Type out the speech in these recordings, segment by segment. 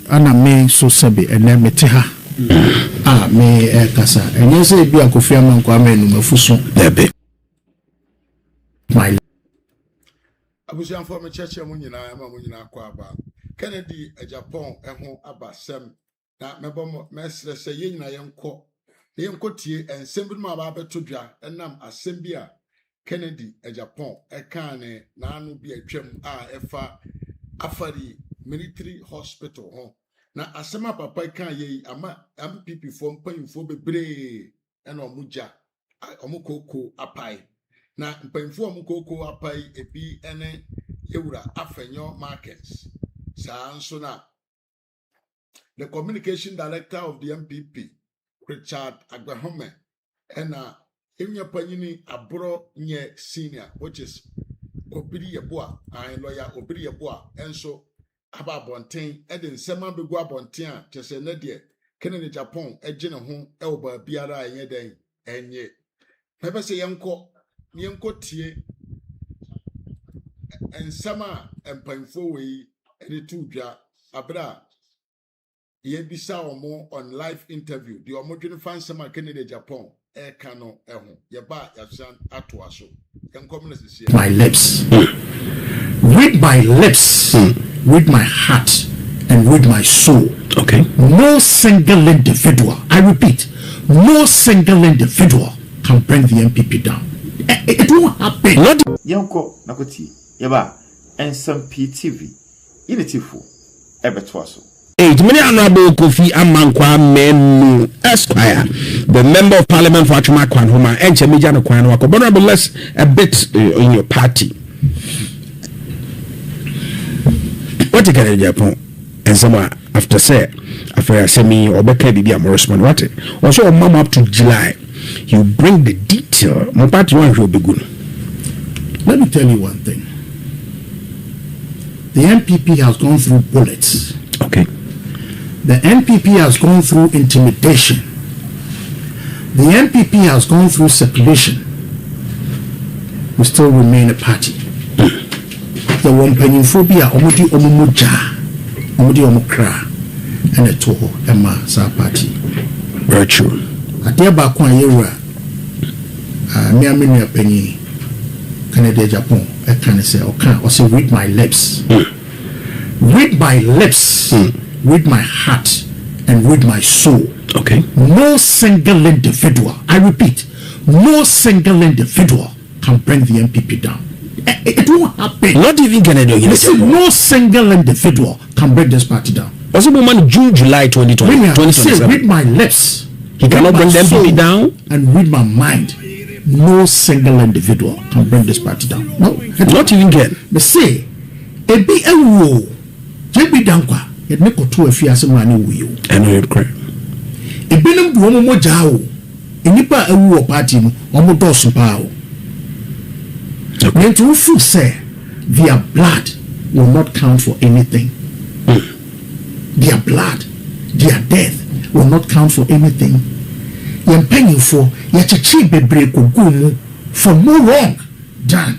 ana me so sebe ene mete ha me kasa enye se bi akofia man kwa me no mafuso debe my abusian for me church mu nyina kwa aba Kennedy Agyapong eho abasem na mebo mesre se ye nyina yenko tie ensem bi ma ba beto dwa enam asem bi a Kennedy Agyapong eka ne na anu bi atwam a efa afari military hospital ho na asema papa eka ye ama NPP fo mpanyimfo bebre ena omuja omukoko apai na mpanyimfo omukoko apai ebi ene yewura afenyo markets so na the communication director of the NPP Richard Agbahome ena enya panyini abro nye senior which is Obiri Yeboa and lawyer Obiri Yeboa enso aba bonten ede nsema begu abonten a tese ne de Kennedy Agyapong egine ho ba biara enye den enye mebe se yenko tie ensema empanfo we ede tudwa abra ye bisa omo on live interview the omo dwene fan nsema Kennedy Agyapong ekano eho ye ba yasan atoaso yenkom na sisi my lips read my lips read my heart and read my soul. Okay. No single individual, I repeat, no single individual can bring the NPP down. It won't happen. Not Yanko Nakoti, Yaba, and some PTV, Unitifu, Ebertwaso. Many honorable Kofi Amankwa Menu Esquire, the member of parliament for Achuma Kwanhoma, and Chemijano Kwanwako. Honorable, let's a bit in your party. What you can Agyapong and someone after semi or Beka Bibi Amorosman what also mom up to July you bring the detail my party one will be good. Let me tell you one thing. The NPP has gone through bullets. Okay. The NPP has gone through intimidation. The NPP has gone through separation. We still remain a party. The one phobia omudi omumuja omudi omukra and a toho emma sa party virtue adeba kwa yewura me amenu apanyi Kennedy Agyapong e kan say oka o say read my lips read my lips read my heart and read my soul. Okay. No single individual, I repeat, no single individual can bring the NPP down. It won't happen. Not even Kennedy Agyapong. No single individual can break this party down. Also, woman, June, July 2027. Read my lips. He cannot bring the NPP down. And read my mind. No single individual can bring this party down. No, not even Ken. But say, it be a war. Jebi dankwa. It make a two if you ask me you. I know you're correct. It be no woman mojao. Inipa a war party. Omo dosu pao. When to say their blood will not count for anything. Their blood, their death will not count for anything. You're paying for for no wrong done.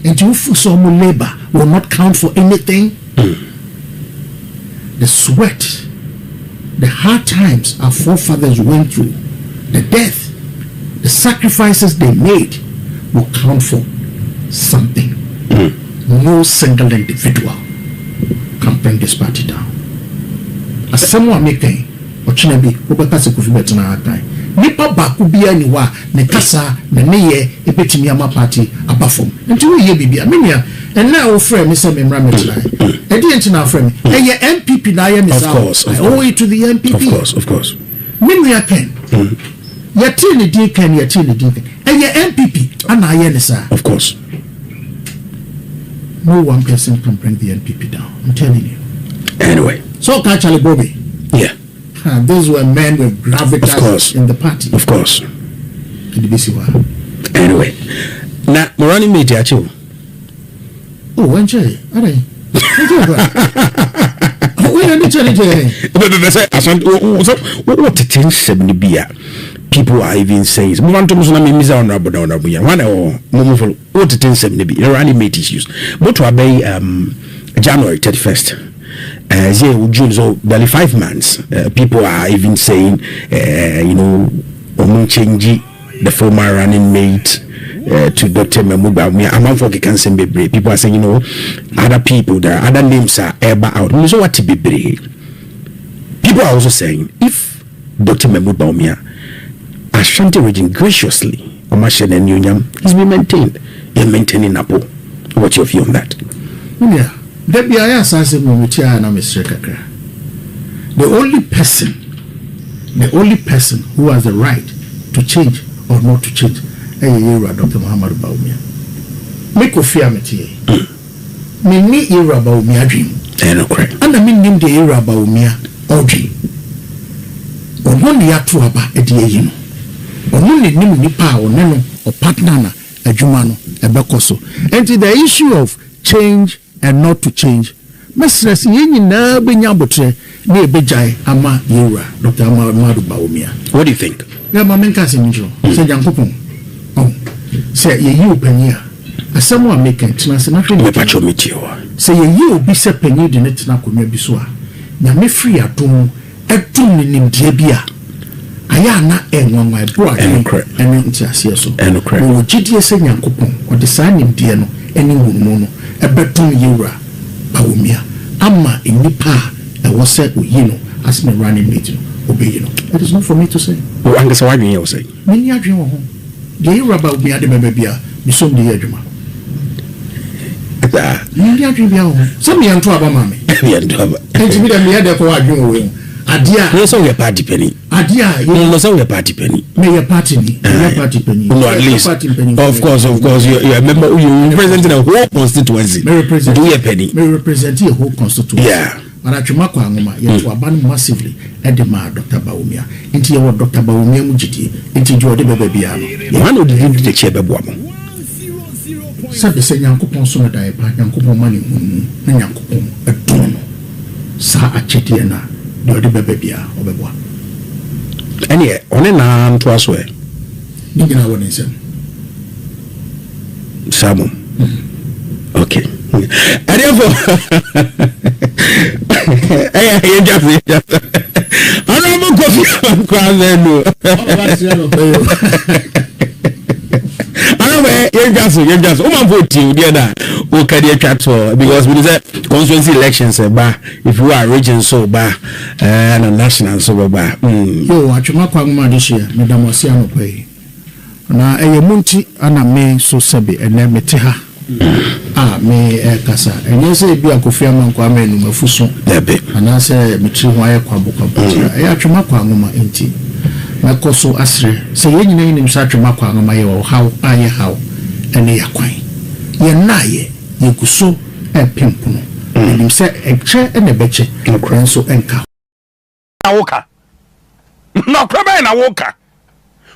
And to some labor will not count for anything. The sweat, the hard times our forefathers went through, the death, the sacrifices they made will count for something. No single individual can bring this party down. As someone making or chinabi ubekasa kufibet na atai nipa baku bia ni wa ne kasa na neye epetimi ama party abafom nti wo ye bibia menia and now friend me say me mra me try e di enti na friend e ye NPP na ye me say I owe it to the NPP. Of course menia ken yati ni di ken e ye NPP ana ye ne say of course. No one person can bring the NPP down, I'm telling you. Anyway, so Charlie Bobby, yeah, those were men with gravitas in the party, of course. Anyway, now Morani media too. Oh, when Jay, are they? What attention be people are even saying what attention be running mate issues but to obey January 31st So barely 5 months. People are even saying, change the former running mate to Dr. Mahmoud Bawumia. Among folk can say people are saying, other people, there are other names are ever out. So what to be brave? People are also saying, if Dr. Mahmoud Bawumia Ashanti region graciously, Omashen and Union is being maintained. You're maintaining Apo. What's your view on that? Yeah. The only person who has the right to change or not to change is Dr. Muhammad Bawumia. Make of fear me. Me ni era Bawumia dream. And I mean name the era Bawumia or dream. Or one the atuaba edie or no nim nipa or neno or partner na adwumano ebekoso. And the issue of change and not to change. Mesres yin na benya botre na ebejai ama yura Dr. Muhammad Bawumia. What do you think? Yeah, my menka se njo. Se jankopon. Oh. Se ye yi opania. Asemo a make tina se na hwe me pacho metio. Se ye yi obi se panyi de netina konwa bi so a. Na me free atom etum ni nimdie bia. Aya na enwanwa ebro ene nti ase so. Wo gidie se nyankopon. O de sa nimdie no eni wonu no ebetum yura Bawumia ama enipa e wo se oyino as me running meeting obey no. That is not for me to say. Oh, anga se wadwen you say. Many adwen wo ho. De yura Bawumia de bebe bia mi som de adwuma. Many adwen bia wo. Some me anto aba mame. Me anto aba. Enti mi de me de ko adwen wo. Adia. You so we party penny. Adia. You so we party penny. Me your party ni. Your party penny. No, at least. Of course. You remember you representing a whole constituency. Me represent. Do your penny. Me represent a whole constituency. Yeah. But atwuma kwa ngoma yetu aban massively edema Dr. Bawumia. Enti ye Dr. Bawumia mujiti. Enti jode bebe bia no. One of the chebe boamo. Sabe se nyankopon so da epa nyankopon mani hunu na nyankopon edono. Sa achete na de bebe bia obeboa. Ene one na nto aso e. Nigina woni nsem. Samu. Okay. And therefore, I just honorable coffee crowd. You just vote you who can you chat for because we say constituency elections if you are region so and national so yo achuma kwa ngoma this year madam Osiano pay na munti ana me so sebe ene mete ha me kasa enye se bi akofia man kwa me no mafuso debe ana se metri ho aye kwa bokwa achuma kwa ngoma enti na koso asre se yenyina yinim sa atwema kwa ngoma ye wo how aye how ene yakwan ye naye ye kuso epimpuno nim se eche ene beche nso enka na woka no kraba na woka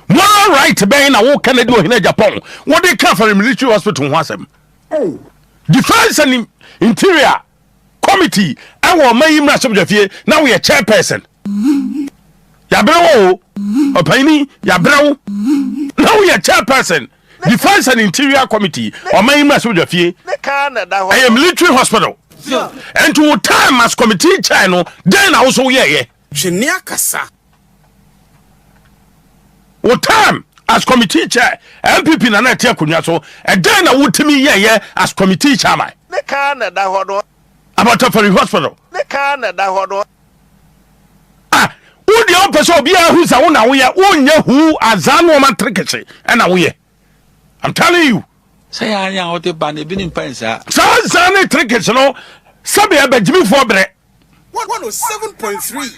moral right be na woka na di Kennedy Agyapong what they come from military hospital ho asem defense and interior committee awo mayim na sobjafie na we chairperson ya brewo opini ya brewo now we chairperson defense and interior committee or mayim na sobjafie I am military hospital and to time as committee chair no then also ye Shenia kasa. What time as committee chair NPP na na tie akonya so and then na wotimi ye as committee chairman Ne ka na da hodo. about a hospital Ne ka na da hodo. Who the other person be who's a one we are who azano matrikese and away. I'm telling you. Say I am out the band been pensa. Zane trikese no sabe abejimi for bre. 107.3.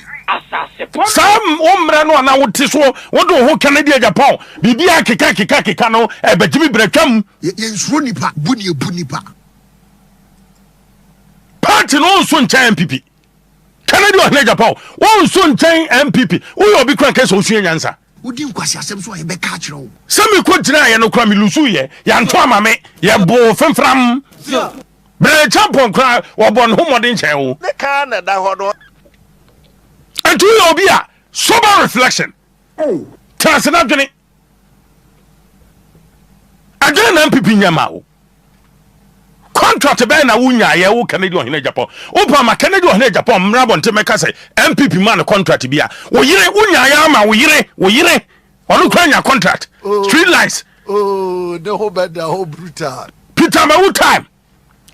Some ombre no na wote so wo do ho Kennedy Agyapong bibia keka no abejimi bretwam ye nsuro nipa bu nipa party no so nchen MPP Kennedy Agyapong won so nchen MPP wo obi kran kese osuye nyansa udi nkwasi asem so ye be ka kire wo semi ko tira ye no kra mi lusu ye ya nto amame ye bo femfram bre champion kra wo bon ho modern chen wo Ne ka na da hodo. and to you obi a sober reflection transna dwene adwene na MPP nyama wo kwa contract be na wunya ye wo Kennedy ohene Japan opa ma Kennedy ohene Japan mrabo nte meka say NPP man contract bia wo yire wunya ya ma wo yire onu kwanya contract street lights the whole bad the whole brutal Peter ma wo time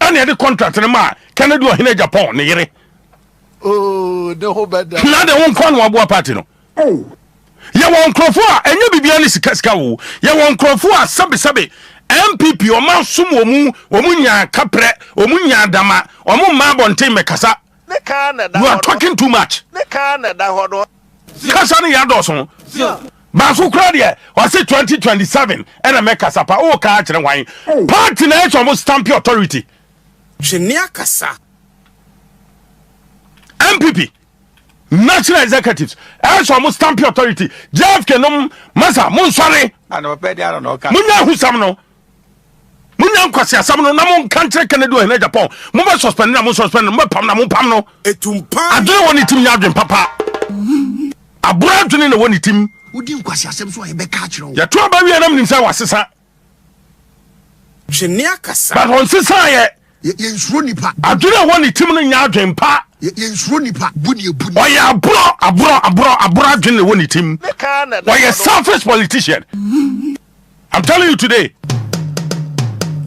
ani the contract ne ma Kennedy ohene Japan ne yire the whole bad na de won kon wa boa party no ye won krofo a enye bibia ne sika wo ye won krofo a sabe NPP o man sum omu nya kapre omu nya dama omu ma bonten mekasa ne ka na da you are talking too much ne ka na da hodo kasa ne ya doso ba so kra de o say 2027 ena mekasa pa o ka kire wan party na e almost stamp authority hwenia kasa NPP national executives as almost stamp authority Jeff Kenom masa mun sore ana pe dia no ka munya husam no munya nkwasi asam no na mon kantre Kennedy ohene Japan mo be suspend na mo suspend mo pam na mo pam no etumpa adwe woni tim nya adwen papa abura adwen na woni tim Udi nkwasi asem so ye be ka kire wo. ya to ba wi na mnim sa wasesa hwenia kasa but on sesa ye Yensuro nipa. adwen woni tim no nya adwen pa Yensuro nipa buni. oye aburo adwen na woni tim ne ka na da oye selfish politician I'm telling you today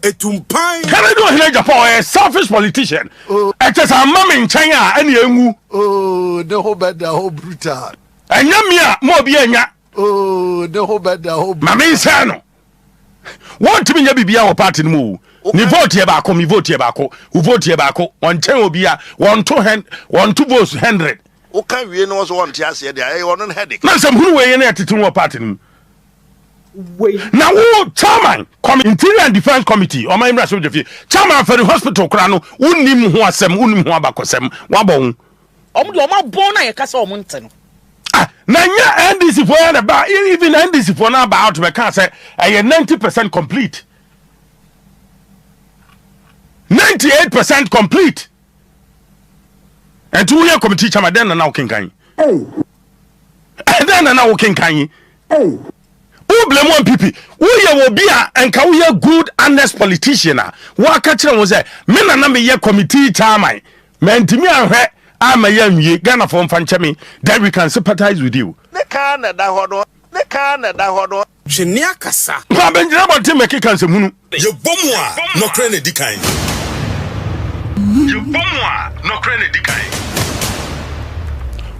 etumpa Kennedy ohene Japan oye selfish politician it is a mama nchen a ene enwu the whole bad the whole brutal enya mi a mo bi enya the whole bad the whole mama nsa no won timi nya bibia wo party no mu ni vote ye ba ko mi vote ye ba ko u vote ye ba ko won chen obi a won to votes 100 o kan wie no so won ti ase de ay won headache na sam hunu we ye na tete wo party no na wo chairman interior and defense committee o my so jefi chairman for the hospital kra no unnim ho asem unnim ho abakosem wabon omo de omo bon na ye kasa omo nte no na nya NDC for na ba even NDC for na ba out be can say 90% complete 98% complete and two year committee chairman then na okenkan then na okenkan who blame one PP who ye will be and can we a good honest politician wa ka kire won say me na me ye committee chairman mentimi ahwe ama ya nwie Ghana for mfanchemi that we can sympathize with you ne ka na da hodo hwenia kasa ba benjira bonte make kan se hunu ye bomu a no kra na dikan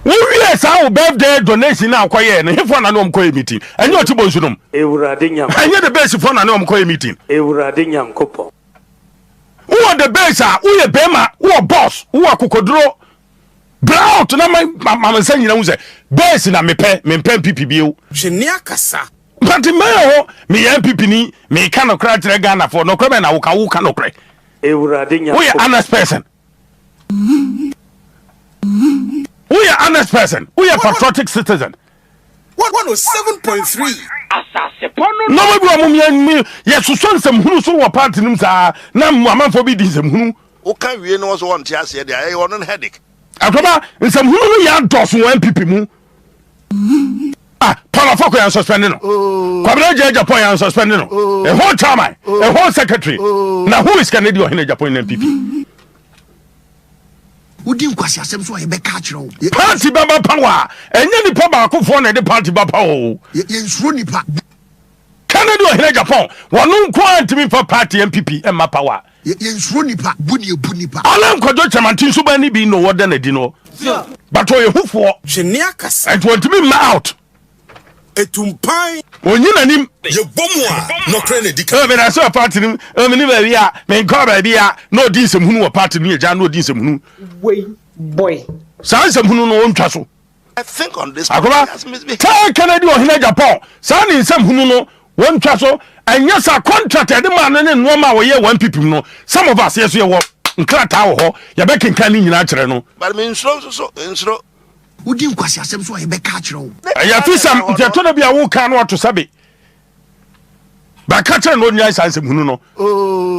we yes our birthday donation na akoye ne hefo na no mkoye meeting enye otibo nsunom ewurade nyam enye the base for na no mkoye meeting ewurade nyam kopo who the base a who ye bema who boss who akokodro brown to na mama say nyina hu say base na mepɛ MPP bio hwenia kasa but me ho me MPP ni me ka no kra kire Ghana for no kra na wo ka no kra ewurade nyam we are honest person we are honest person we are patriotic citizen 107.3 asase pono no we go mum ye so nsem hunu so wo party nim sa na amanfo bi di nsem hunu o kan wie no so won ti ase de ay won headache akoba nsem hunu no ya dos wo MPP mu Palafoko yan suspend no Kennedy Agyapong yan suspend no a whole chairman a whole secretary now who is Kennedy Agyapong in NPP Udi nkwasi asem so ye be ka kire wo. party baba power enye ni pa ba akofo na de party baba o Yensuro nipa. Kennedy Agyapong wonu nko antimi for party MPP emma power Yensuro nipa buni nipa. ala nkojo chamantin so ba ni bi no woda na di no but o ye hufo hwenia kasa and want me out etumpan onyina nim ye bomu a no kra na dikan me na so party nim me ni ba wi a me nko ba bi a no di nsem hunu wo party no ye ja no di nsem hunu wey boy sa nsem hunu no wontwa so I think on this akoba tell Kennedy Agyapong sa ni nsem hunu no wontwa so anya sa contract e de ma no ne no ma wo ye 1 pp no some of us yes ye wo nkrata wo ho ye be kenkan ni nyina kire no but me nsro Udi nkwasi asem so ye be ka kire wo. ya fisam je to na bia wo kan no to sabe ba ka kire no nya sa nsem hunu no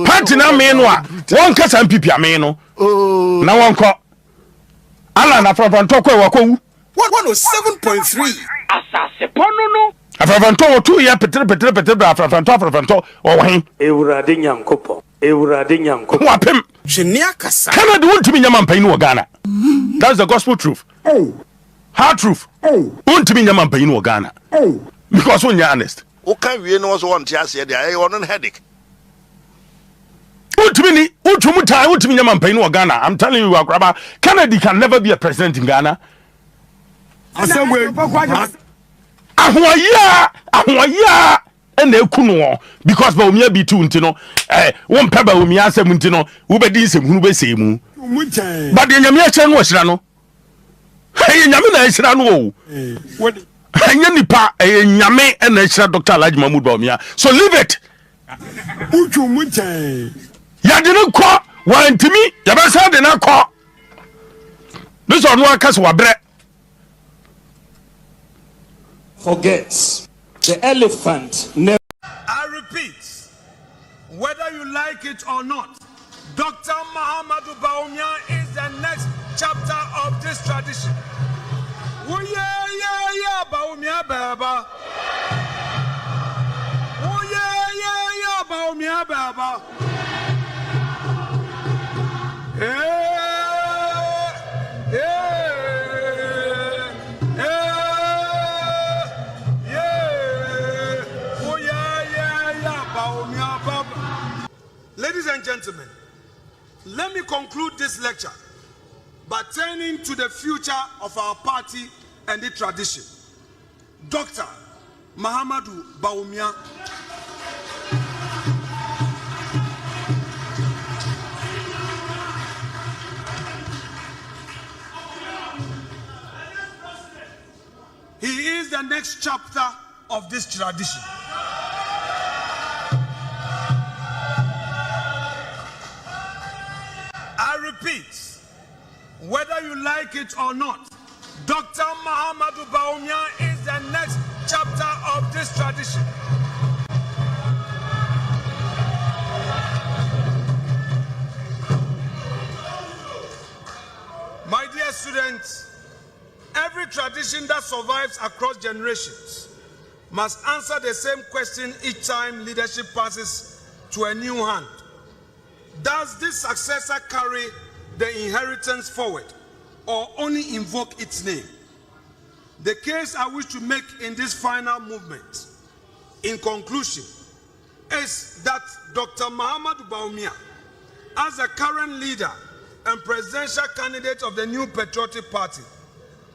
party na me no a won ka sa MPP a me no na won ko ala na front ko wa ko wu 107.3 asase pono no afrafanto wo tu ya petre afrafanto o wa hin ewurade nyam kopo Ewurade Nyankopɔn. Wapem. Kennedy won't me nyaman pain no Ghana. That's the gospel truth. Hard truth. Won't me nyaman pain no Ghana. Because when you're honest. Okay, we know what you say there. I want a headache. Won't me nyaman pain no Ghana. I'm telling you, Grabba, Kennedy can never be a president in Ghana. Ahoya and kuno because Bawumia be two ntino one peba Bawumia asem ntino wo bedi nsem hunu be semu but the nyame ache no hira no nyame na hira no o anya nipa nyame na hira Dr. Alhaji Mahmoud Bawumia so leave it ya de no ko wa ntimi ya be sa de na ko this one no akase wa bre forgets the elephant never. I repeat, whether you like it or not, Dr. Mahamudu Bawumia is the next chapter of this tradition. Oh yeah, Bawumia Baba. Oh yeah, Bawumia Baba. Ladies and gentlemen, let me conclude this lecture by turning to the future of our party and the tradition. Dr. Mahamudu Bawumia. He is the next chapter of this tradition. I repeat, whether you like it or not, Dr. Mahamudu Bawumia is the next chapter of this tradition. My dear students, every tradition that survives across generations must answer the same question each time leadership passes to a new hand. Does this successor carry the inheritance forward or only invoke its name? The case I wish to make in this final movement, in conclusion, is that Dr. Mahamudu Bawumia, as the current leader and presidential candidate of the New Patriotic Party,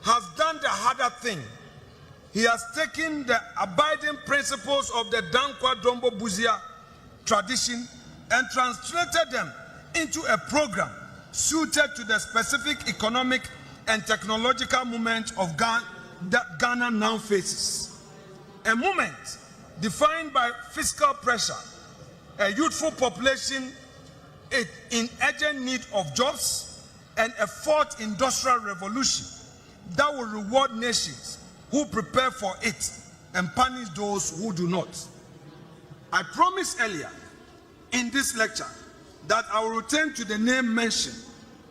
has done the harder thing. He has taken the abiding principles of the Dankwa Dombo Buzia tradition and translated them into a program suited to the specific economic and technological moment of Ghana that Ghana now faces. A moment defined by fiscal pressure, a youthful population in urgent need of jobs, and a fourth industrial revolution that will reward nations who prepare for it and punish those who do not. I promised earlier in this lecture that I will return to the name mentioned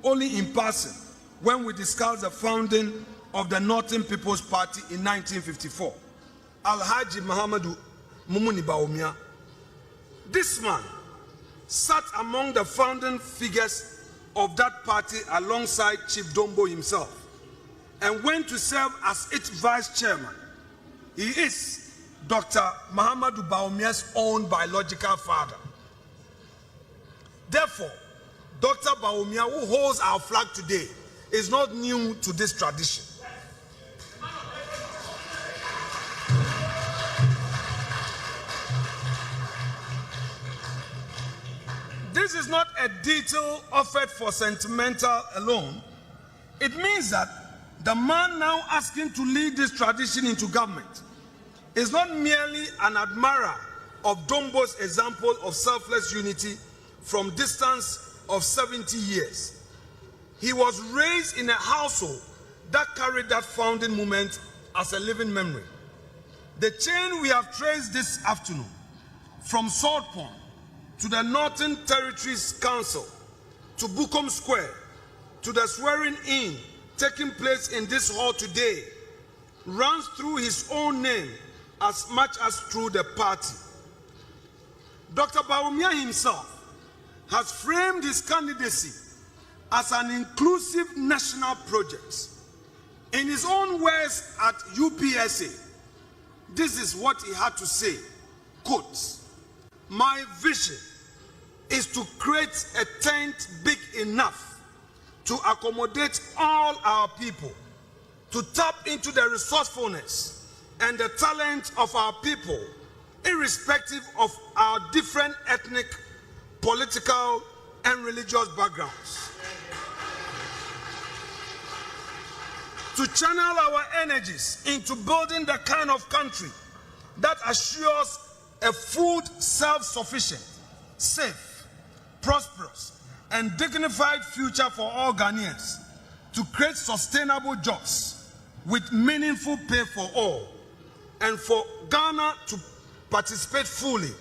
only in passing when we discuss the founding of the Northern People's Party in 1954, Alhaji Mahamudu Bawumia. This man sat among the founding figures of that party alongside Chief Dombo himself and went to serve as its vice chairman. He is Dr. Mahamudu Bawumia's own biological father. Therefore, Dr. Bawumia, who holds our flag today, is not new to this tradition. This is not a detail offered for sentimental alone. It means that the man now asking to lead this tradition into government is not merely an admirer of Dombo's example of selfless unity from distance of 70 years. He was raised in a household that carried that founding moment as a living memory. The chain we have traced this afternoon, from Salt Pond to the Northern Territories Council, to Bukom Square, to the swearing-in taking place in this hall today, runs through his own name as much as through the party. Dr. Bawumia himself has framed his candidacy as an inclusive national project. In his own words at UPSA, this is what he had to say, quote, "My vision is to create a tent big enough to accommodate all our people, to tap into the resourcefulness and the talent of our people, irrespective of our different ethnic, political, and religious backgrounds. To channel our energies into building the kind of country that assures a food self-sufficient, safe, prosperous, and dignified future for all Ghanaians, to create sustainable jobs with meaningful pay for all, and for Ghana to participate fully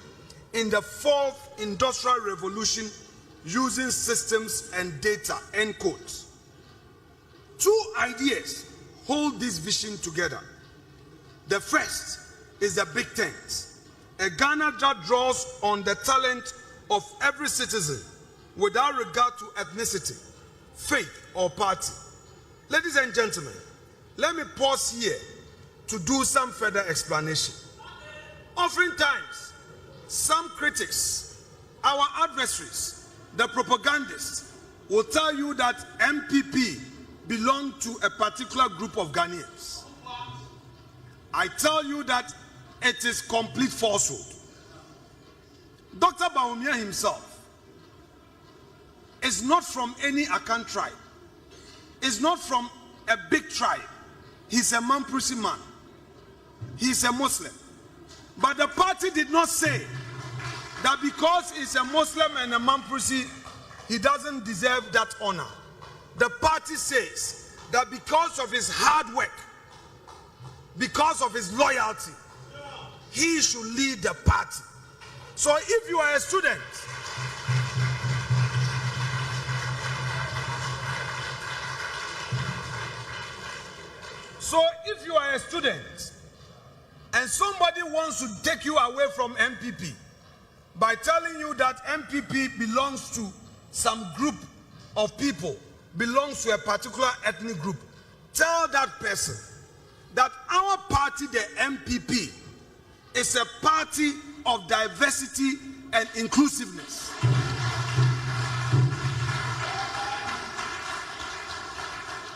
in the fourth industrial revolution using systems and data," end quote. Two ideas hold this vision together. The first is the big tent, a Ghana that draws on the talent of every citizen without regard to ethnicity, faith, or party. Ladies and gentlemen, let me pause here to do some further explanation. Oftentimes, some critics, our adversaries, the propagandists, will tell you that NPP belong to a particular group of Ghanaians. I tell you that it is complete falsehood. Dr. Bawumia himself is not from any Akan tribe, is not from a big tribe. He's a Mamprisi man. He's a Muslim. But the party did not say that because he's a Muslim and a Mamprisi, he doesn't deserve that honor. The party says that because of his hard work, because of his loyalty, he should lead the party. So if you are a student, and somebody wants to take you away from NPP by telling you that NPP belongs to some group of people, belongs to a particular ethnic group, tell that person that our party, the NPP, is a party of diversity and inclusiveness.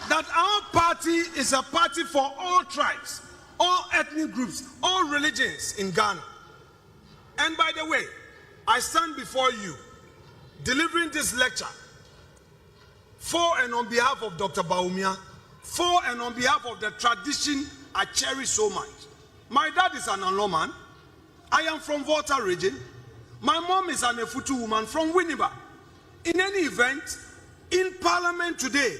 That our party is a party for all tribes, all ethnic groups, all religions in Ghana. And by the way, I stand before you delivering this lecture for and on behalf of Dr. Bawumia, for and on behalf of the tradition I cherish so much. My dad is an Anlo man. I am from Volta region. My mom is an Efutu woman from Winneba. In any event, in Parliament today,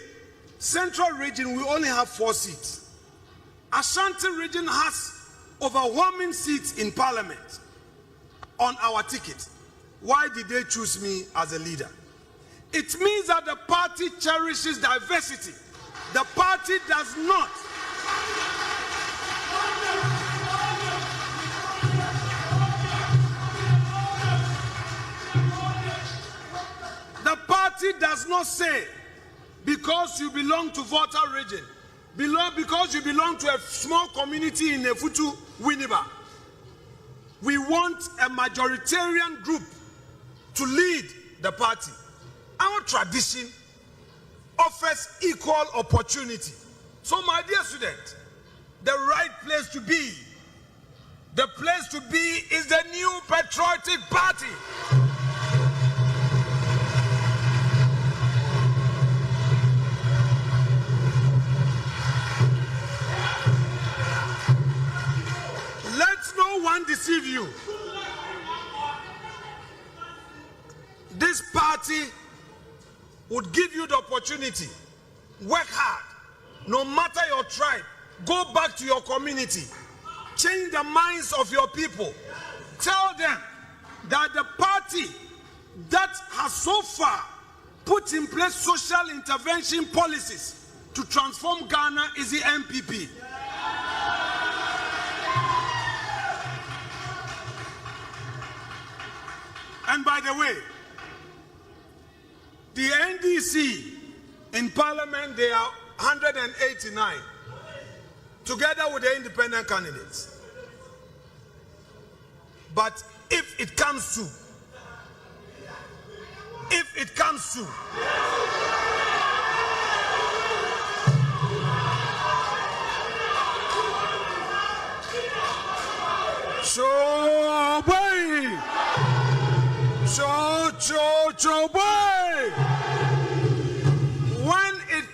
Central region we only have 4 seats. Ashanti region has overwhelming seats in Parliament on our ticket. Why did they choose me as a leader? It means that the party cherishes diversity. The party does not. The party does not say, because you belong to Volta region, because you belong to a small community in Efutu, Winneba, we want a majoritarian group to lead the party. Our tradition offers equal opportunity. So my dear student, the right place to be, the place to be is the New Patriotic Party. Let no one deceive you. This party would give you the opportunity. Work hard. No matter your tribe, go back to your community. Change the minds of your people. Tell them that the party that has so far put in place social intervention policies to transform Ghana is the NPP. And by the way, The NDC in Parliament, they are 189, together with the independent candidates. But if it comes to, when it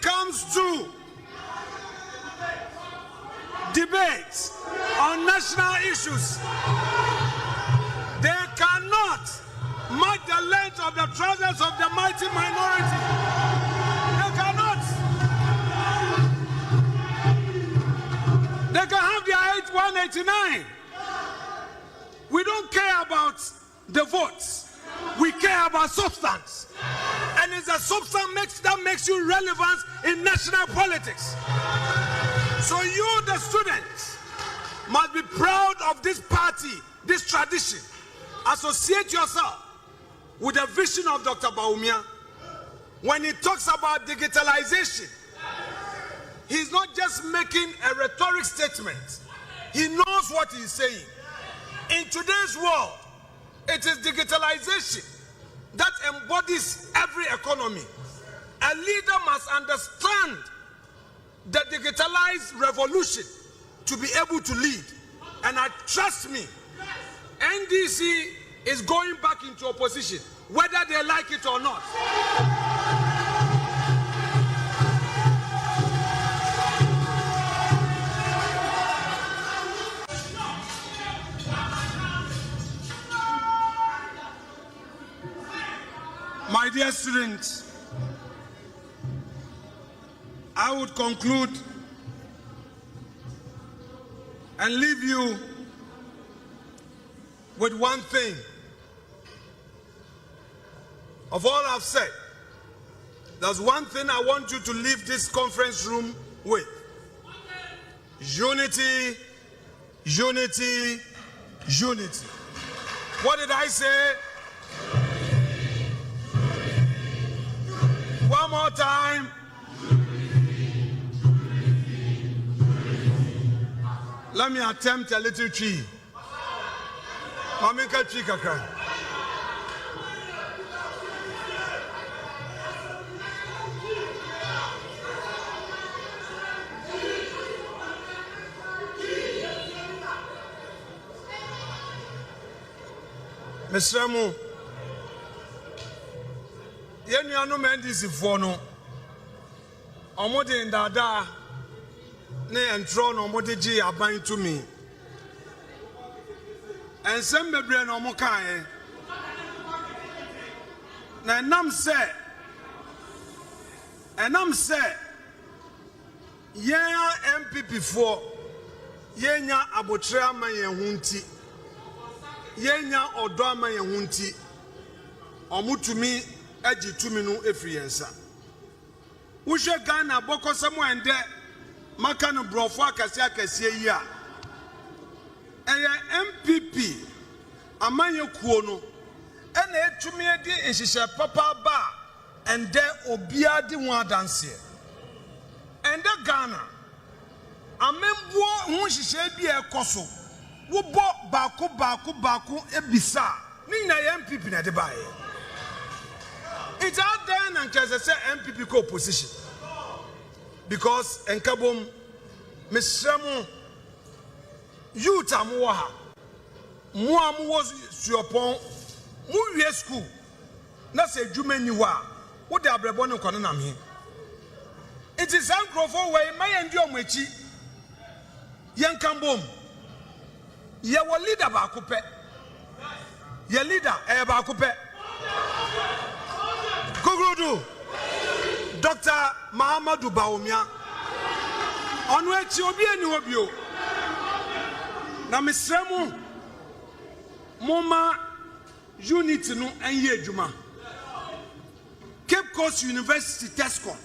comes to debates on national issues, they cannot match the length of the trousers of the mighty minority. They cannot. They can have their 189. We don't care about the votes. We care about substance. And it's the substance that makes you relevant in national politics. So you, the students, must be proud of this party, this tradition. Associate yourself with the vision of Dr. Bawumia. When he talks about digitalization, he's not just making a rhetoric statement. He knows what he's saying. In today's world, it is digitalization that embodies every economy. A leader must understand the digitalized revolution to be able to lead. And trust me, NDC is going back into opposition, whether they like it or not. My dear students, I would conclude and leave you with one thing. Of all I've said, there's one thing I want you to leave this conference room with. Unity, unity, unity. What did I say? One more time. Let me attempt a little tree. Mamika tree kakra. Mr. Mu, yen yanu mendisi fono. Omode ndada ne entro no omode ji aban to me. Ensem bebre no mo kan na enam se yen NPP for yenya abotre ama yen hunti yenya odo ama yen hunti omutumi agi tumi no efri yensa wohwe Ghana bokosamo ende maka no brofo akase yi a eye NPP amanye kuo no ena etumi edi ehihye papa ba ende obia di ho adanse ende Ghana amembuo ho hihye bi ekoso wo bo baako ebisa ni na NPP na de bae. It's out there and can say NPP co-opposition. Because Nkabom, Mr. youth amuha, Muamu was Suopon, Muye school. Not say Jumeniwa, what they are Brebono Konanami. It is Uncle way, my and your Mechi, Yankambom. Ye were leader Bakupe. Ye leader, Bakupe. Kugudu, Dr. Mahamadou Bawumia. Onwechi obi eni obio. Na misremu moma unity no enye adwuma. Cape Coast University Tescom.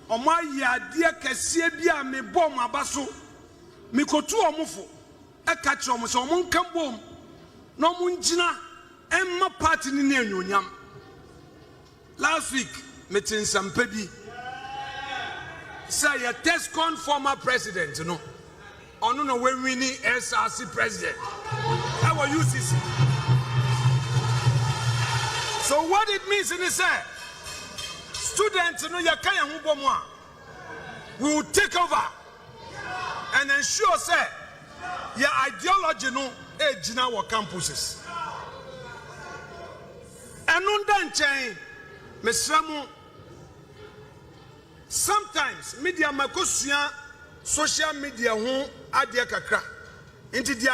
Omo yade kese bia me bom abaso. Me kotu omufo. E ka kire omo so omo nkan bom. Na omo ngina emma party ni na enyonyam. last week, meeting Sampedi. Say a Tescon former president, you know. On no way winning SRC president. How are you, CC? So what it means in this students, you know, we will take over and ensure, say, your ideology, no, age in our campuses. And on that chain, Mesramu, sometimes media makosia social media who adia kakra into the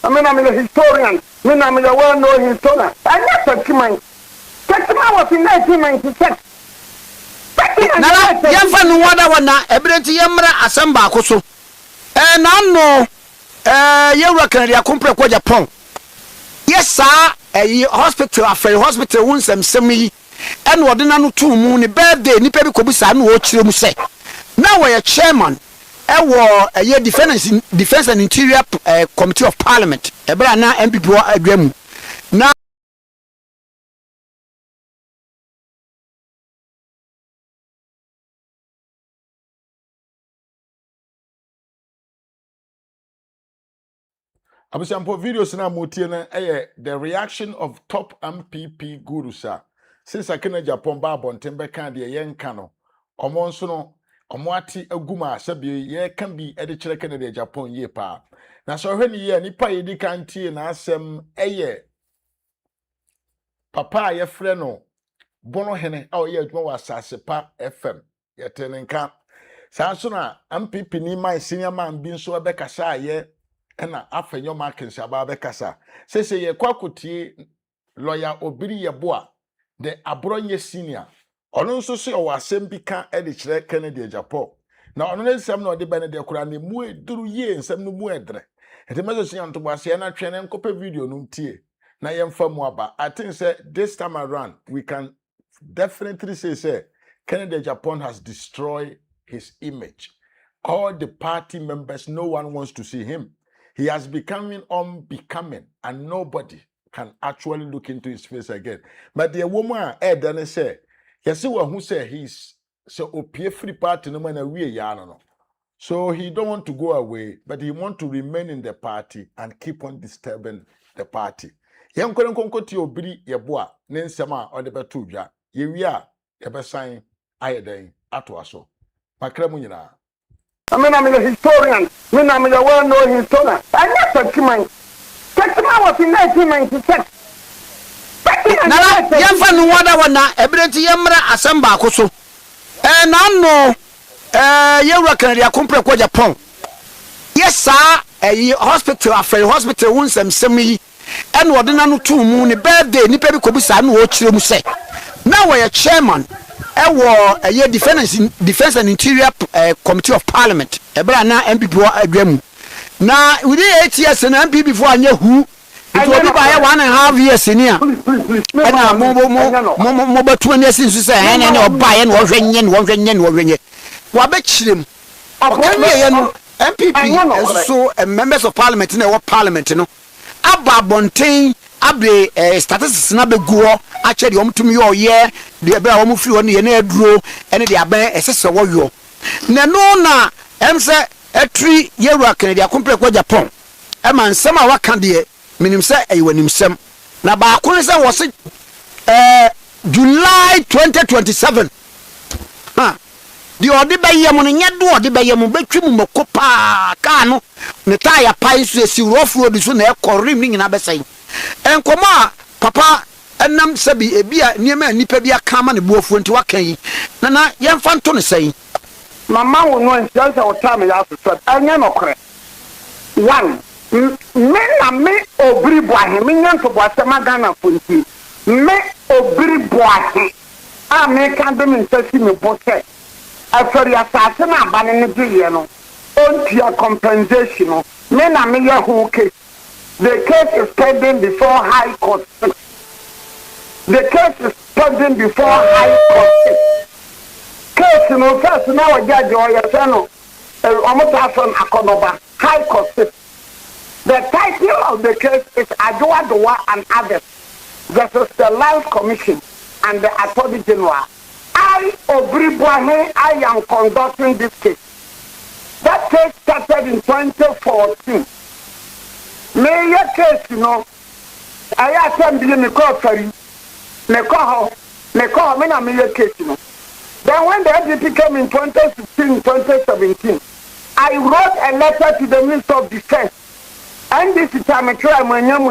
I mean, I'm a historian. I'm a well-known historian. I never took mine. Tekima was in 1996. Nana, Yafa no wada wana ebrenti yemra asamba akoso. Na no Yewura Kennedy Agyapong kwa Japan. Yes sir, hospital afre hospital wunsem semi and wodena no to mu ne birthday nipa bi kobisa na wo kire mu se. Now we are chairman a year defense and interior committee of parliament. Ebra na NPP wa adwam. Na Abusampo videos na motie na the reaction of top MPP gurusa. Since Kennedy Agyapong ba bontembe kan de yenka no. Omo nso no omoati aguma sabi ye kan bi e de kire Kennedy Agyapong ye pa. Na so hwe ni ye nipa ye di kan tie na asem papa ye frɛ no bono hene a ye adwuma wa asase pa FM ye tenenka. Sa so na MPP ni man senior man bi nso be kasa ye ena afenyo markins aba be kasa. Sese ye kwakotie lawyer Obiri Yeboa the abronye senior ono nso so o asem bi ka e de kire Kennedy Agyapong na ono nsem na o de bene de kura ne mu eduru ye nsem no mu edre ete mezo senior nto boase na twene nkope video no ntie na yemfa mu aba. I think say this time around we can definitely say Kennedy Agyapong has destroyed his image. All the party members, no one wants to see him. He has becoming unbecoming and nobody can actually look into his face again. But the woman then say, yes, who say he's so opie free party no man we no. So he don't want to go away, but he want to remain in the party and keep on disturbing the party. Yam konkoti Obiri Yeboa nensema o de beto dwa. Ye wi a ye be sign ayeden ato aso. Makremu nyina. I mean, I'm a historian. I'm a well-known historian. I never took mine. Tekima was in 1996. Nana, Yafa no wada wana ebrenti yemra asamba akoso. Na no Yewura Kennedy Agyapong kwa Japan. Yes sir, hospital afre hospital wunsem semi and wodena no to mu ne birthday nipa bi kobisa na wo kire mu se. Now we are chairman a year defense and interior committee of parliament. Ebra na MPP wa adwam. Na we dey 8 years na MPP before anya hu. It will be by 1.5 years in here. Na mo batu ani asinsu say ene ne obaye na wohwenye. Wa be kirem. Okanwe ye no MPP so members of parliament na what parliament no. Aba bonten abe statistics na be guo ache de omtumi yo ye de be a omu firi woni ye na aduro ene de aban esese wo yo na no na emse etri Yewura Kennedy Agyapong kwa Japan e man nsem a waka de minim se eyiwanim sem na ba ko se wo se July 2027 ha di odi be yem no nye do odi be yem betwi mu makopa ka no ne taya pai so esi rofu so na e korim ni nyina be sai enkoma papa enam sabi ebia niema nipa bia kama ne buofu nti wakan yi na yemfa nto ne sai mama wo no nsia o time ya so anya no kore one me Obiri boahe me nyanto boase magana fonti me Obiri boahe a me kan de me nsasi me boke afori asase na abane ne diye no ontia compensation no me na me ye ho case. The case is pending before High Court. The case is pending before High Court. Case no first now a judge or your son Omotason Akonoba High Court. The title of the case is Aduadowa and others versus the Land Commission and the Attorney General. I, Obribuahe, I am conducting this case. That case started in 2014. Mayor case, you know, I attended the court, me na mayor case, you know. Then when the NPP came in 2016, 2017, I wrote a letter to the Minister of Defense. And this is time I try my name.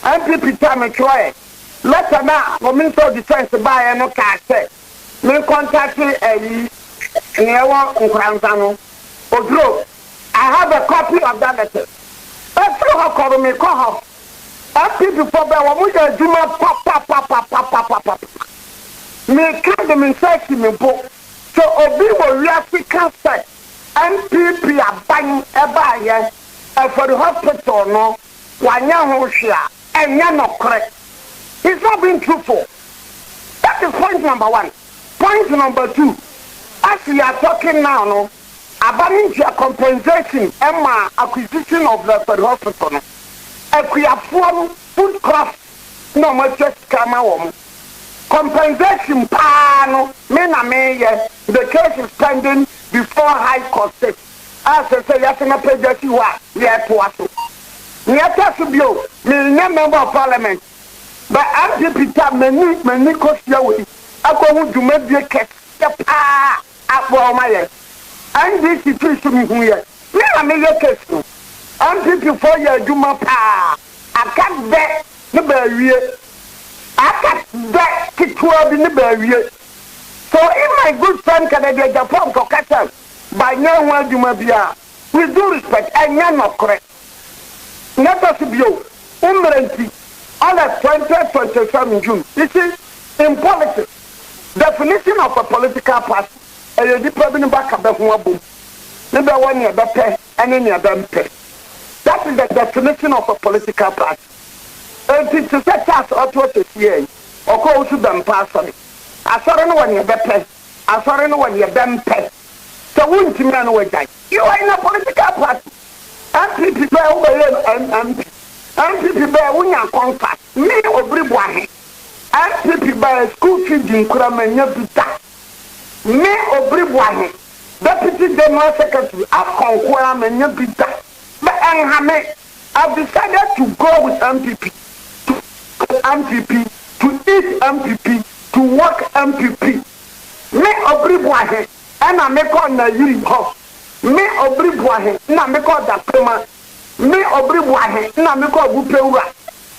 NPP time I try. Letter now, the Minister of Defense buy no cash. Me contact Odro. I have a copy of that letter. That's how call me call. NPP for the Wamuja Juma pop. Me can't them inside me book. So Obi will react cancer. NPP are buying a buyer for the hospital, no, one young Hoshia, and you're not correct. He's not being truthful. That is point number one. Point number two, as we are talking now, no, about your compensation and my acquisition of the hospital, no, if we have food costs, no much just come out. Compensation, no, the case is pending before High Court. As I say, yes, na pay just you are. We are to us. We are to be me member of parliament. But NPP time many cost you. I go to make the case. And this situation here. Me na me case. NPP 4 years Juma pa. I can't bet the barrier. I can't bet to 12 in the barrier. So if my good friend Kennedy Agyapong for cattle. By now, one you may be with due respect, and you're not correct. Let us be umbrella on the 2027 June. This is in politics. Definition of a political party. And you're probably back at the boom. Never one year better, and any other pay. That is the definition of a political party. And to set us out what is here, or go to them personally. I saw no one year better. I saw no one year them pay. So won't you man away? You are in a political party. NPP bear NPP bear when you contract. Me Obribuahe. NPP bear school fees in Kuramanya Bita. Me Obribuahe. Deputy General Secretary of Kuramanya Bita. But I've decided to go with MPP. To eat MPP. To work MPP. Me Obribuahe. And I make on the Yuri House. Me Obribuahe, na make on the Pema. Me Obribuahe, na make on Bupeura.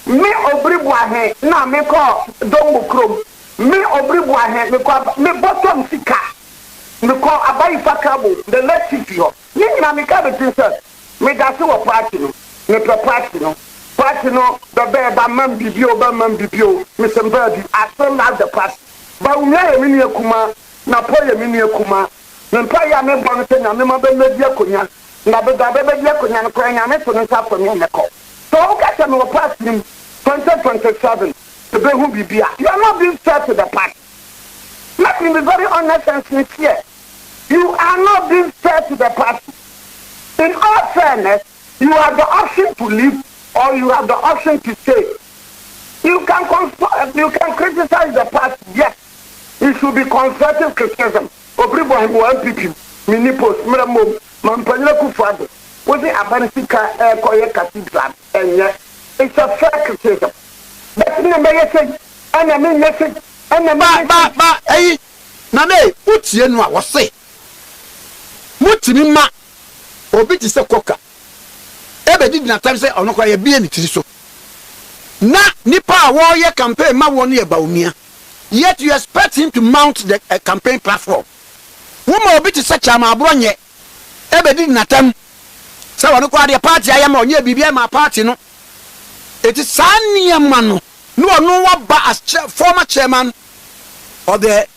Me Obribuahe, na make on Dombo Chrome. Me Obribuahe, me bottom sika. Me call Abai Fakabo, the left city. Me na make a business. Me that's what party. Me party no. Party no. The bear by man bibio. Me some bird. I still love the party. Bawumia mini kuma. Na poye mini kuma na mpaya me bon se na me mabe media konya na be da be media konya no konya me to nsa for me ne ko so o ka se me pass nim 2027 to be who bibia you are not being fair to the party. Let me be very honest and sincere. You are not being fair to the party. In all fairness, you have the option to leave or you have the option to stay. You can criticize the party, yes. It should be constructive criticism. Obribuahe NPP, Minipos, Mramo, Mampanya Kufado. Was it Abanisika Koya Cathedral? And yes, it's a fair criticism. But in the message, and I mean message, and the hey, Nane, what's your no was say? Mutimima, Obit is a cocker. Ever did not time say, or no, I be any so. Na Nipa warrior campaign, my 1 year Bawumia. Yet you expect him to mount the campaign platform. Woman will be such a mabronye. Ever did not time. So I don't quite a party. I am on your BBM my party. No, it is Sunny Manu. No, but as former chairman of the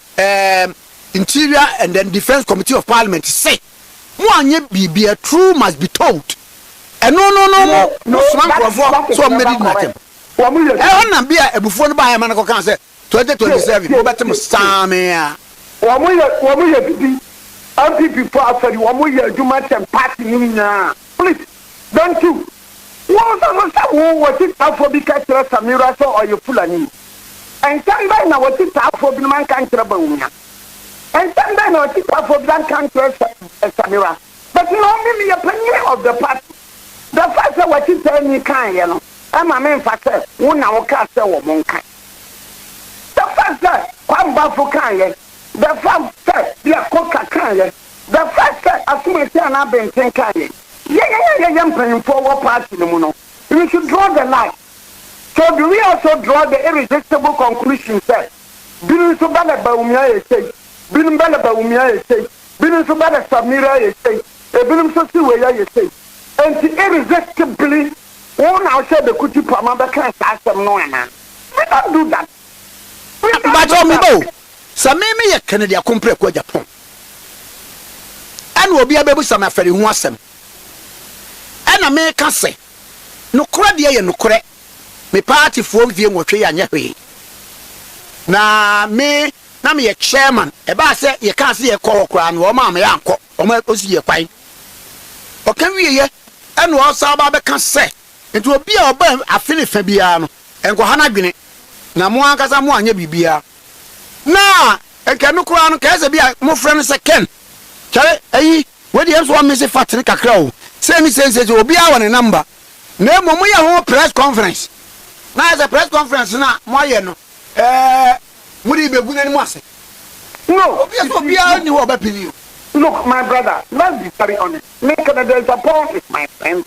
Interior and then Defense Committee of Parliament say, one year BB true must be told. And no, so many nothing. I want to be a before by a man who can say. 2027, go back to Mustamia. NPP for after you, do much and party. Please, don't you? What it for because Samira or you Fulani? And somebody now what is out for the man can't Bawumia. And somebody now what is out for the can't Samira. But you know, maybe a opinion of the party. The fact that what is telling me kind, you know, I'm a man for one hour cast a woman kind. The fact that one buffalo kind, the fact that they are coca kind, the fact that as soon as I've been thinking, yeah, I'm paying for what party no more. We should draw the line. So do we also draw the irresistible conclusion that Binu Subala Bawumia is saying, Binu Bala Bawumia is saying, Binu Subala Samira is saying, Binu Sosiwaya is saying, and irresistibly, one outside the Kuti Pamaba can't ask them no one. We don't do that. But on me, Samimi, Kennedy Agyapong kwa Japan. And will be able to some affair who wants them. And I may can say, no credit, no correct. Me party for view what we are nyahwe. Na me a chairman. Eba say you can't see a call crown or mamma yanko or my pussy a pine. Or can we ye? And what Sababa can say? It will be a burn a Philip Fabiano and Gohana Guinea. Namuanka Samuanya Bibia. Na, and can no crown case be more friends a Ken. Charlie, eh? Where the else one Mr. Fatrica Crow? Same sense it will be our number. No more press conference. Now as a press conference now, why no? Would he be good anymore? No, you. Look, my brother, let's be very honest. Kennedy Agyapong is my friend.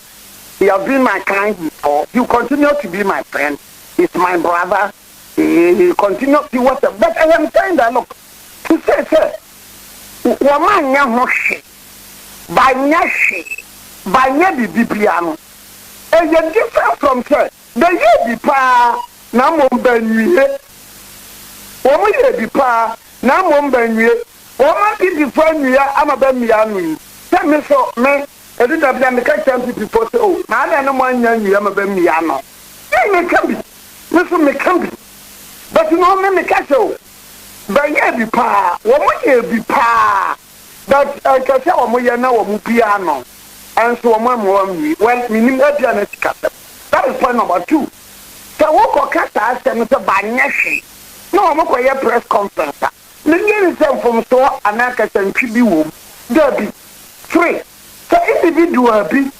He has been my kind before. You continue to be my friend. He's my brother. He continue to whatever. But I am saying that, look, to say, sir, woman yahoshi, by nyashi, by nyabi piano. And you're different from, sir. The year be pa, na mombenye. Woman ye be pa, na mombenye. Woman be different, I'm a bemianu. Tell me so, me, I didn't have them catch them before. Oh, I don't want you, I'm a bemiano. Hey, me can be. Listen, me can be. But you know, me catch you. But ye be pa, woman ye be pa. But I can say, woman, now, piano. And so, one, well, meaning that piano. That is point number 2. So what can I say to Banyashi? No, I'm going to press conference. The year from store and I can be womb. There be 3. So individual be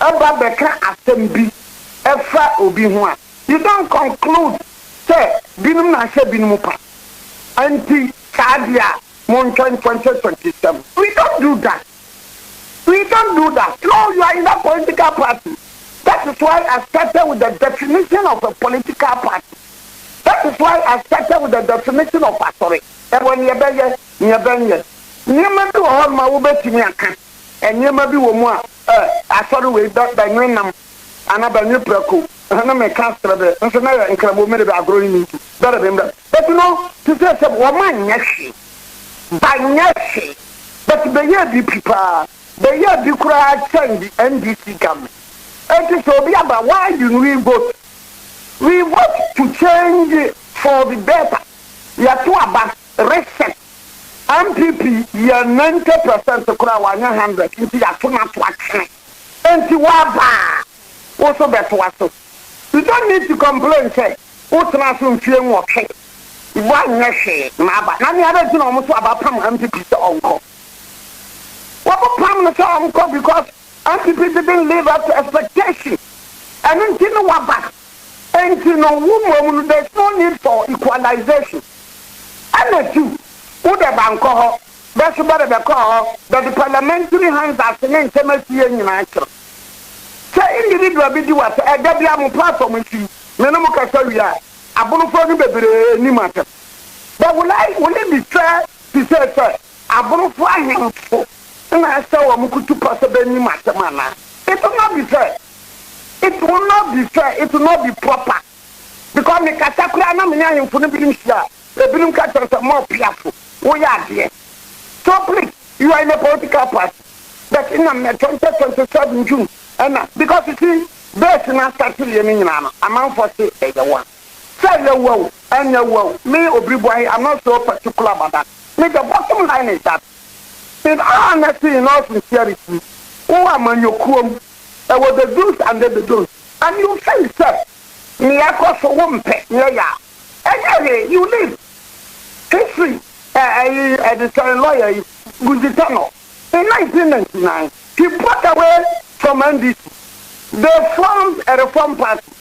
about the can assembly. Efa obi one. You don't conclude. Say, binum na she binumupa. Anti Sadia Monchan 2027. We don't do that. We don't do that. No, you are in a political party. That is why I started with the definition of a political party. That is why I started with the definition of a story. And when you're better, you may do all my Uber to me, and you may be more. I saw the way that by Nunam, another new preco, and I'm a caster, and so now and can move about growing into better than that. But you know, to say some woman, yashi, by yashi, but the year be prepared, the year be cried, change the NDC government. It is so about why do we vote? We vote to change for the better. You are too about reset. NPP, you are 90% to cry 100 into your too much action. And to waba also better was. You don't need to complain, say, what's not some feeling okay. One nation, Maba. None other thing almost about NPP to uncle. What about Pam uncle because NPP didn't live up to expectation. And then you know what back. And you know woman there's no need for equalization. And the two, who the bank that's about the call that the parliamentary hands are saying Timothy and United. Say individual be what a WM platform with you. Menomo Casaria, a bonofone baby ni matter. But will it be fair to say, sir, a bonofone and I saw a mukutu possible ni matter mana. It will not be fair. It will not be fair. It will not be proper. Because the Katakura Namina in Funibinsia, the Bilim Katas are more peaceful. We are here. So please, you are in a political party. But in a 2027 June, and because you see, there's not starting Yeminana, among for say the one. Say the woe, and the woe. Me, Obriboy, I'm not so particular about that. Me, the bottom line is that. In all honesty and all sincerity, who am on your comb, there were the do's and the do's. And you say, sir, me I call for one pet, yeah, Anyway, you live. History, the lawyer, Guzitano, in 1999, he put away from NDC. They formed a reform party,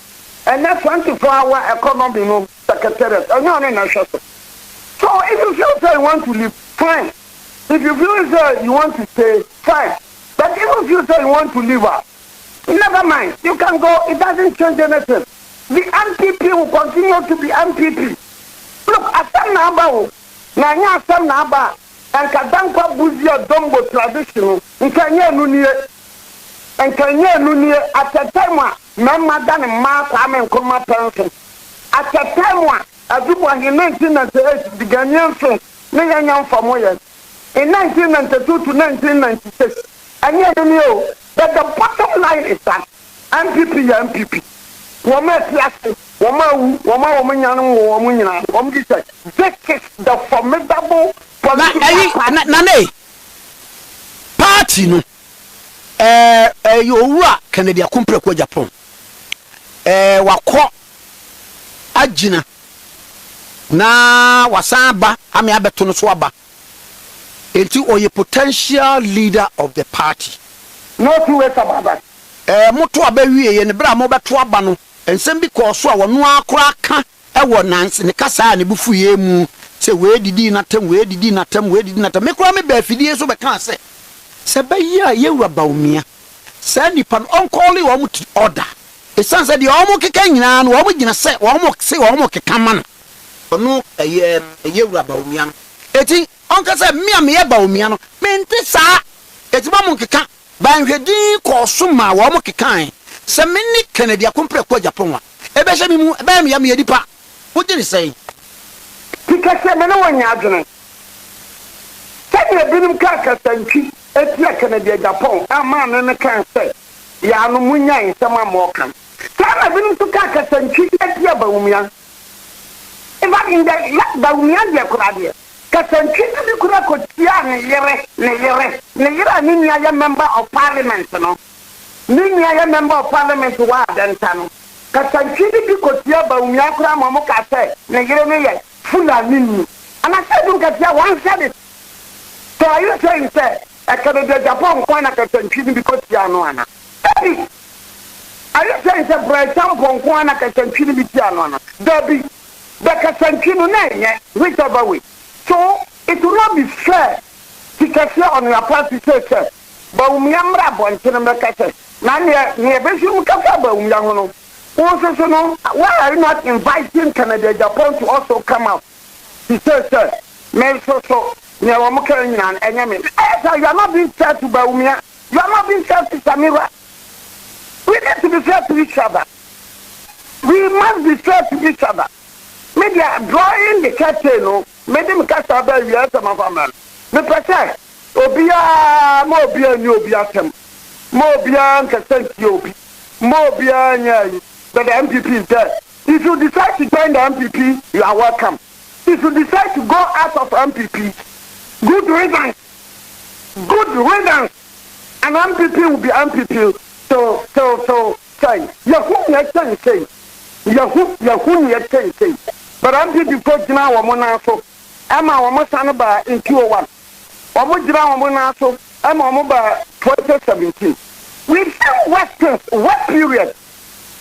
and that's 24-hour economy secretariat. So if you feel that you want to live, fine. If you feel that you want to stay, fine. But if you feel that you want to live out, never mind. You can go. It doesn't change anything. The NPP will continue to be NPP. Look, Asam Naba, Nanya Asam Naba, and Kadanka Buzia Dombo traditional, and Kenya Nunia, at the time, Mamma Dan Mark, Amen, Kuma Pension. At the time, as you were in 1998, the Ghanaian film, Nigerian for more years. In 1992 to 1996, and yet you know that the bottom line is that NPP. This is the formidable political party. No, you are Kennedy Agyapong. Wako Ajina na wasaba ami abetono so aba. Enti oye potential leader of the party. No two ways about that. Moto abawie ye ne bra mo beto aba no. Ensem bi ko so a wono akora ka ewo nanse ne kasa ne bufu ye mu se we didi na tem me kora me ba fidie so be kan se be ya ye wura Bawumia se nipa on call wo mu order e san se de o mu keka nyina no wo mu gina se wo mu keka ma no no ye wura Bawumia no eti on ka se me am ye Bawumia no me nti sa eti ba mu keka ba nhwedi ko so ma wo mu keka se mini Kennedy Agyapong wa ebe hye mi mu ebe mi ya me edipa wo gini sei tikase me no wanya adwene se binim ka kasanchi etia Kennedy Agyapong ama me kan se ya no munya nsema mo kan se binim to ka kasanchi etia Bawumia eba inda Bawumia de kurade kasanchi bi kura ko tia ne yere ni ya member of parliament no Ninya ya member of parliament wa dentano. Kasanchidi bi kotia Bawumia kura mamo ka se ne yere ne ye Fulani ni. And I said you katia one said it. So are you saying say Kennedy Agyapong kwa na kasanchidi bi kotia no ana? Hey. Are you saying say for example kwa na kasanchidi bi tia no ana? Debi. The kasanchidi na ye whichever way. So it will not be fair to katia on your party say Bawumia mra bonchene mekase. Na ne besu kafa Bawumia hono. Also no, why are you not inviting Kennedy Agyapong to also come out? He says, sir, me so ne wa mo kan nyina enyame. You are not being fair to Bawumia. You are not being fair to Samira. We need to be fair to each other. We must be fair to each other. Maybe drawing the curtain, no. Maybe me kasa ba wiya sama family. Me pese obia mo obia ni obia tem. Mo obia nkasanti obi. Mo obia nya. But the NPP is there. If you decide to join the NPP, you are welcome. If you decide to go out of NPP, good riddance. Good riddance. And NPP will be NPP. So, say. Yahoo, say. But NPP coach now, Wamona so. Emma Wamosanaba in 201. Wamujra Wamona so. Emma Wamoba 2017. We've seen what period?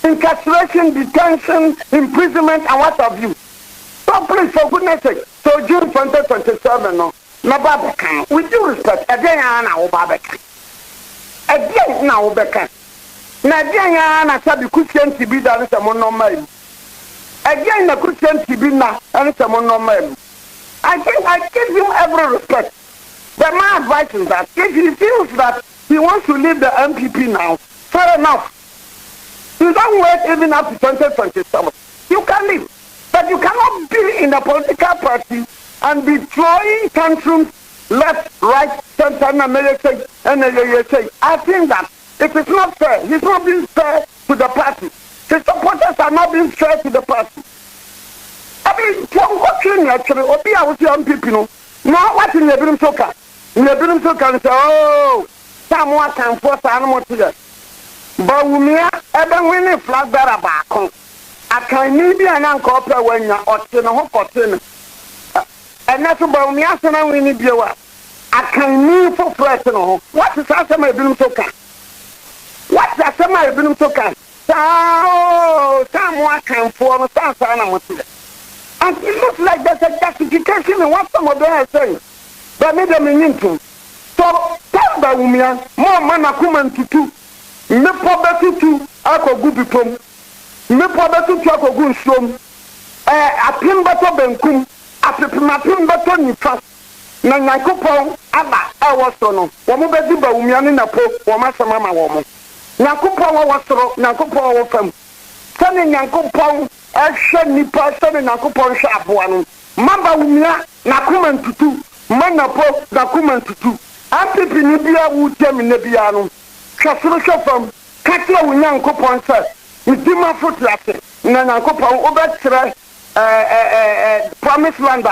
Incarceration, detention, imprisonment, and what have you. So please, for goodness sake, so June 2027, no Babakan. With due respect, again, now Babakan. Again, now Babakan. Nadiana said the Christian TB that is a monomer. Again, the Christian TB now, and it's a monomer. I think I give him every respect. But my advice is that if he feels that he wants to leave the NPP now, fair enough. You don't wait even up to 2027. You can leave. But you cannot be in a political party and be throwing tantrums left, right, center, and America, and say. I think that it is not fair. He's not being fair to the party. His supporters are not being fair to the party. I mean, what actually, Obi, I was young people. Now, what in the Bilim Soka? In the Bilim Soka, and say, oh, someone can force animals to that. Bawumia, even when a flag bearer back, akani bi ananka opɛ wanya ɔte no ho kɔte no ɛnɛ so Bawumia asena wini biewa akani foforo no ho what is asɛm ebinum so ka what is asɛm ebinum so ka saa mo akanfoɔ no saa na mo te and it looks like there's a justification in what some of them are saying but me dem nyinto so tell Bawumia mo man akuma ntutu me pobatutu akogu bipom me pobatutu akogu nsom apimbato benkum apimbato nifa na Nyankopɔn aba ɛwɔ so no wo mo bedi Bawumia ne napo wo ma sama ma wo mo Nyankopɔn wɔ soro Nyankopɔn wɔ fam sɛne Nyankopɔn ɛhwɛ nipa sɛne Nyankopɔn hwɛ aboa no ma Bawumia nakoma ntutu ma napo nakoma ntutu NPP ni bia wu temi ne bia no hwɛ soro hwɛ fam ka kyerɛ wo Nyankopɔn sɛ ntima fotu ase na Nyankopɔn wobɛkyerɛ promise land